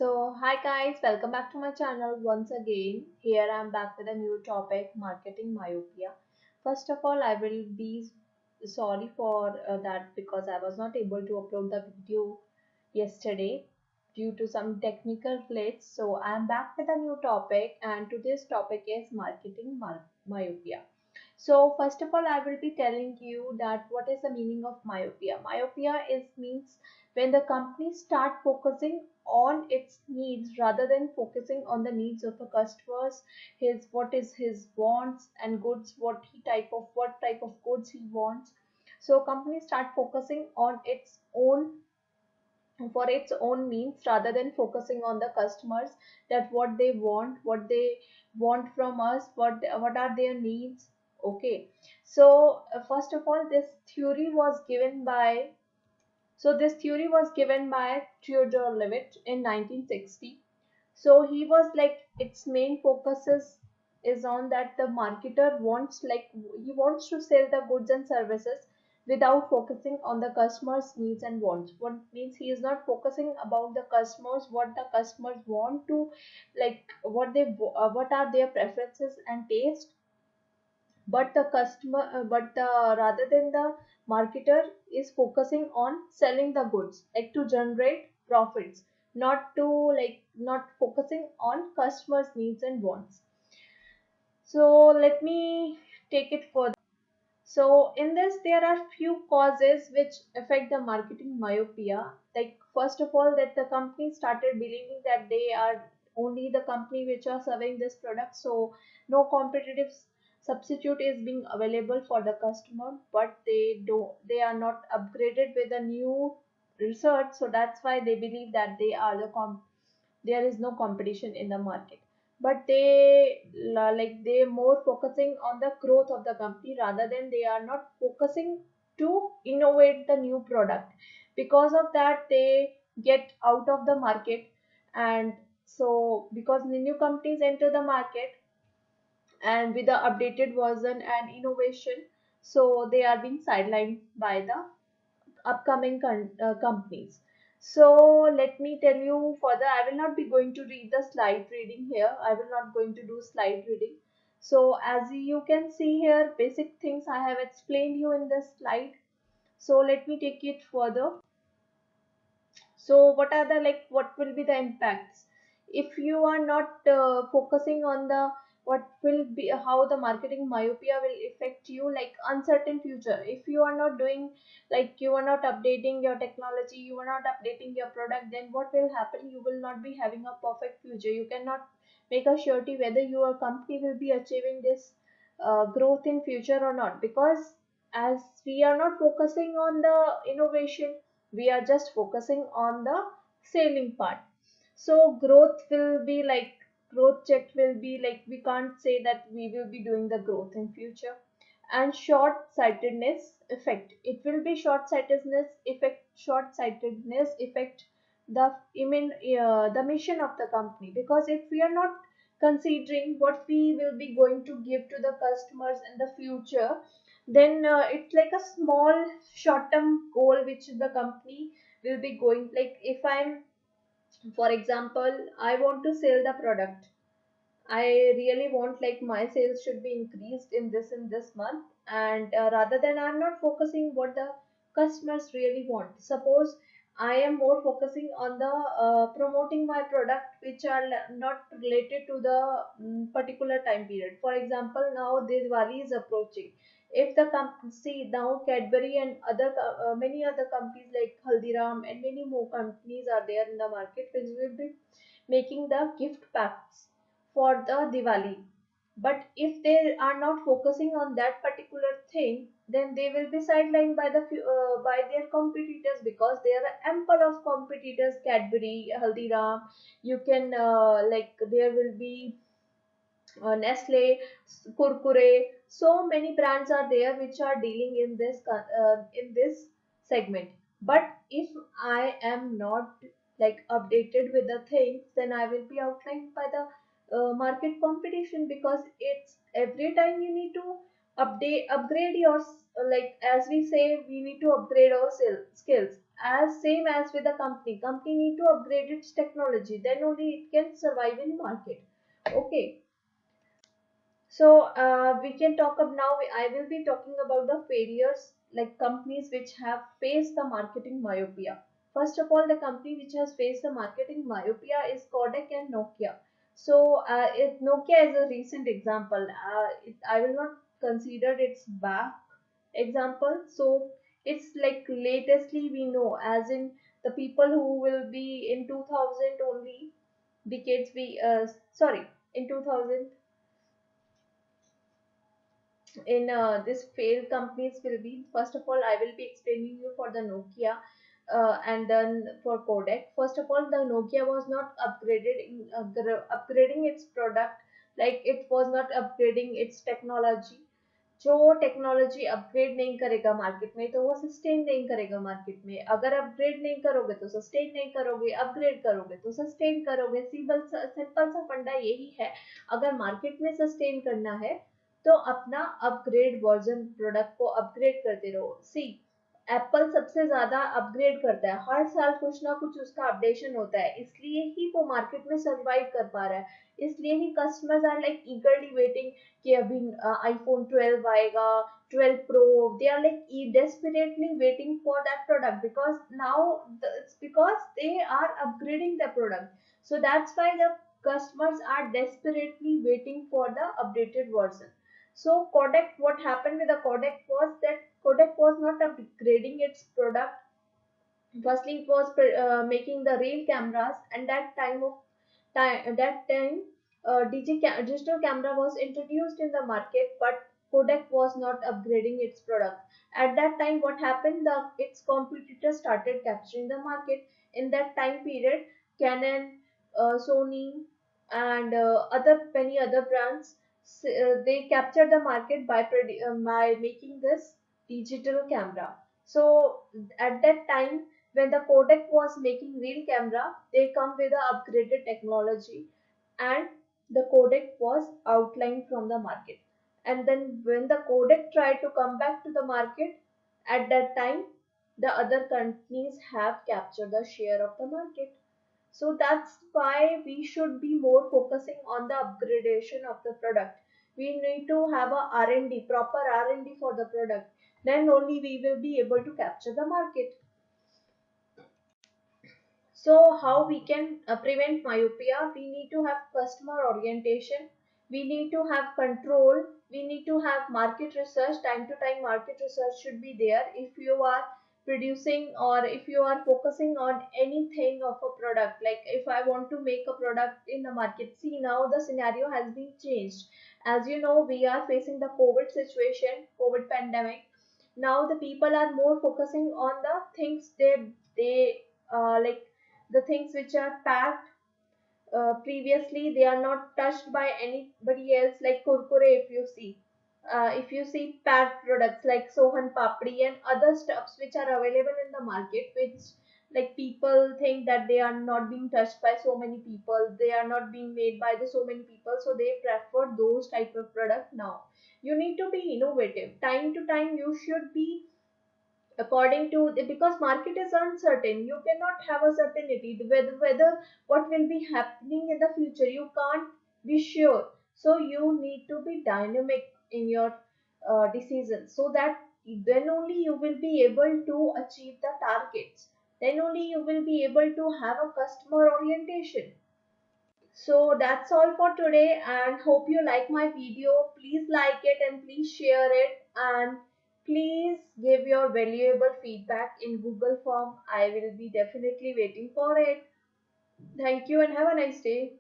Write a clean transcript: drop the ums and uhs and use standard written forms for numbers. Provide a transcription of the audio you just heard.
Hi guys, welcome back to my channel once again. Here I'm back with a new topic, marketing myopia. First of all, I will be sorry for that because I was not able to upload the video yesterday due to some technical glitch. So I'm back with a new topic, and today's topic is marketing myopia. So first of all, I will be telling you that what is the meaning of myopia. Myopia is means when the company start focusing on its needs rather than focusing on the needs of the customers, his what is his wants and goods, what type of goods he wants. So companies start focusing on its own for its own means rather than focusing on the customers, that what they want from us, what are their needs. Okay, so first of all, this theory was given by Theodore Levitt in 1960. So he was like, its main focus is on that the marketer wants, like, he wants to sell the goods and services without focusing on the customer's needs and wants. What means he is not focusing about the customers, what the customers want to, like, what are their preferences and taste, but the customer but rather than the marketer is focusing on selling the goods, like to generate profits, not focusing on customers needs and wants. So let me take it further. So in this, there are few causes which affect the marketing myopia. Like first of all, that the company started believing that they are only the company which are serving this product. So no competitive substitute is being available for the customer, but they are not upgraded with a new research. So that's why they believe that there is no competition in the market, but they more focusing on the growth of the company rather than they are not focusing to innovate the new product. Because of that, they get out of the market. And so because the new companies enter the market and with the updated version and innovation, so they are being sidelined by the upcoming companies. So let me tell you further. I will not be going to read the slide reading here. I will not going to do slide reading. So as you can see here, basic things I have explained you in this slide. So let me take it further. So what are the, like, what will be the impacts if you are not focusing on the what will be how the marketing myopia will affect you, like uncertain future. If you are not doing, like, you are not updating your technology, you are not updating your product, then what will happen? You will not be having a perfect future. You cannot make a surety whether your company will be achieving this growth in future or not, because as we are not focusing on the innovation, we are just focusing on the selling part. So growth check will be like, we can't say that we will be doing the growth in future. And short sightedness effect, it will be short sightedness effect the the mission of the company, because if we are not considering what we will be going to give to the customers in the future, then it's like a small short term goal which the company will be going, like, if I'm, for example, I want to sell the product. I really want, like, my sales should be increased in this month, and rather than I'm not focusing what the customers really want. Suppose I am more focusing on the promoting my product which are not related to the particular time period. For example, now Diwali is approaching. If the company, see, now Cadbury and many other companies like Haldiram and many more companies are there in the market which will be making the gift packs for the Diwali. But if they are not focusing on that particular thing, then they will be sidelined by by their competitors, because there are ample of competitors. Cadbury, Haldiram, you can like, there will be Nestle, Kurkure. So many brands are there which are dealing in this segment. But if I am not, like, updated with the things, then I will be outlined by the market competition, because it's every time you need to upgrade your, like, as we say, we need to upgrade our skills. as same as with the company need to upgrade its technology, then only it can survive in market. Okay, so we can talk up now. I will be talking about the failures, like companies which have faced the marketing myopia. First of all, the company which has faced the marketing myopia is Kodak and Nokia. So Nokia is a recent example. I will not consider its back example. So it's like latestly we know, as in the people who will be in 2000 only decades we sorry in 2000 in this failed companies will be, first of all I will be explaining you for the Nokia, and then for Kodak. First of all, the Nokia was not upgrading its product, like it was not upgrading its technology. जो technology upgrade नहीं करेगा market में तो वो sustain नहीं करेगा market में, अगर अपग्रेड नहीं करोगे तो सस्टेन नहीं करोगे, अपग्रेड करोगे तो सस्टेन करोगे। सिंपल सा फंडा यही है। अगर मार्केट में सस्टेन करना है तो अपना अपग्रेड वर्जन प्रोडक्ट को अपग्रेड करते रहो। सी, एप्पल सबसे ज्यादा अपग्रेड करता है, हर साल कुछ ना कुछ उसका अपडेशन होता है, इसलिए ही वो मार्केट में सरवाइव कर पा रहा है। इसलिए ही customers are like eagerly waiting कि अभी आईफोन 12 आएगा, 12 pro. They are like desperately waiting for that product because now it's because they are upgrading the product, so that's why the customers are desperately waiting for the updated version. So Kodak, what happened with the Kodak was that Kodak was not upgrading its product. Firstly, it was making the real cameras, and that time digital camera was introduced in the market, but Kodak was not upgrading its product. At that time, what happened? Its competitors started capturing the market. In that time period, Canon, Sony, and other many other brands, they captured the market by making this digital camera. So at that time, when the Kodak was making real camera, they come with the upgraded technology, and the Kodak was outlined from the market. And then when the Kodak tried to come back to the market, at that time the other companies have captured the share of the market. So that's why we should be more focusing on the upgradation of the product. We need to have a R&D, proper R&D for the product. Then only we will be able to capture the market. So how we can prevent myopia? We need to have customer orientation. We need to have control. We need to have market research. Time to time market research should be there. If you are producing or if you are focusing on anything of a product, like if I want to make a product in the market, see now the scenario has been changed. As you know, we are facing the COVID situation, COVID pandemic. Now the people are more focusing on the things they like the things which are packed previously, they are not touched by anybody else, like kurkure. If you see packed products like Sohan Papdi and other stuffs which are available in the market, which like people think that they are not being touched by so many people, they are not being made by the so many people, so they prefer those type of product. Now you need to be innovative. Time to time you should be according to because market is uncertain, you cannot have a certainty whether what will be happening in the future, you can't be sure. So you need to be dynamic in your decisions, so that then only you will be able to achieve the targets, then only you will be able to have a customer orientation. So that's all for today, and hope you like my video. Please like it and please share it, and please give your valuable feedback in Google form. I will be definitely waiting for it. Thank you and have a nice day.